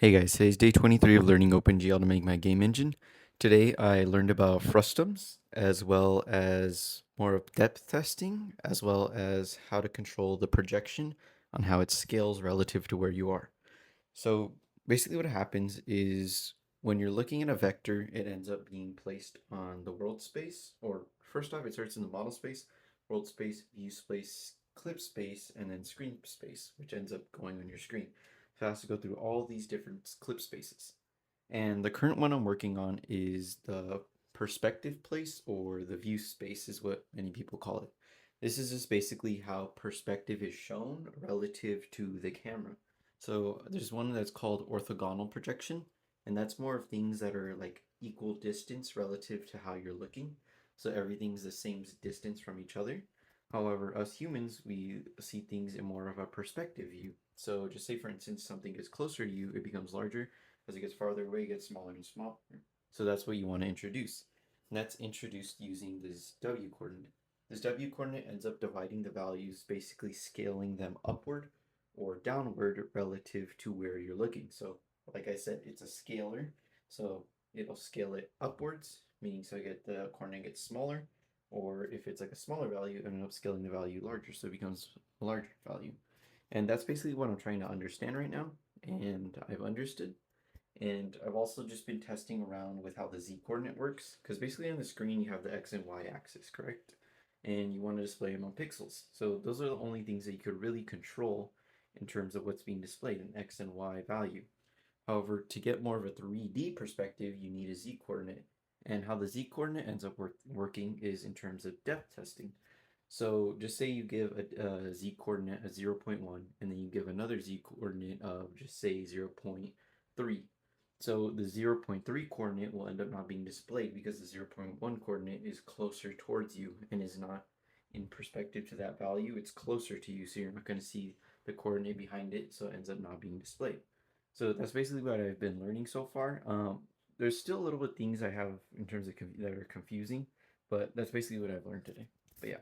Hey guys, today's day 23 of learning OpenGL to make my game engine. Today I learned about frustums as well as more of depth testing, as well as how to control the projection on how it scales relative to where you are. So basically what happens is when you're looking at a vector, it ends up being placed on the world space, or first off, it starts in the model space, world space, view space, clip space, and then screen space, which ends up going on your screen. So it has to go through all these different clip spaces. And the current one I'm working on is the perspective place, or the view space is what many people call it. This is just basically how perspective is shown relative to the camera. So there's one that's called orthogonal projection, and that's more of things that are like equal distance relative to how you're looking. So everything's the same distance from each other. However, us humans, we see things in more of a perspective view. So just say, for instance, something gets closer to you, it becomes larger. As it gets farther away, it gets smaller and smaller. So that's what you want to introduce. And that's introduced using this W coordinate. This W coordinate ends up dividing the values, basically scaling them upward or downward relative to where you're looking. So, like I said, it's a scalar. So it'll scale it upwards, meaning so I get the coordinate gets smaller, or if it's like a smaller value, it ends up scaling the value larger, so it becomes a larger value. And that's basically what I'm trying to understand right now, and I've understood. And I've also just been testing around with how the z coordinate works, because basically on the screen you have the x and y axis, correct? And you want to display them on pixels. So those are the only things that you could really control in terms of what's being displayed, an x and y value. However, to get more of a 3D perspective, you need a z coordinate. And how the z coordinate ends up working is in terms of depth testing. So just say you give a z coordinate of 0.1, and then you give another z coordinate of just say 0.3. So the 0.3 coordinate will end up not being displayed because the 0.1 coordinate is closer towards you and is not in perspective to that value. It's closer to you, so you're not going to see the coordinate behind it, so it ends up not being displayed. So that's basically what I've been learning so far. There's still a little bit things I have in terms of that are confusing, but that's basically what I've learned today. But yeah.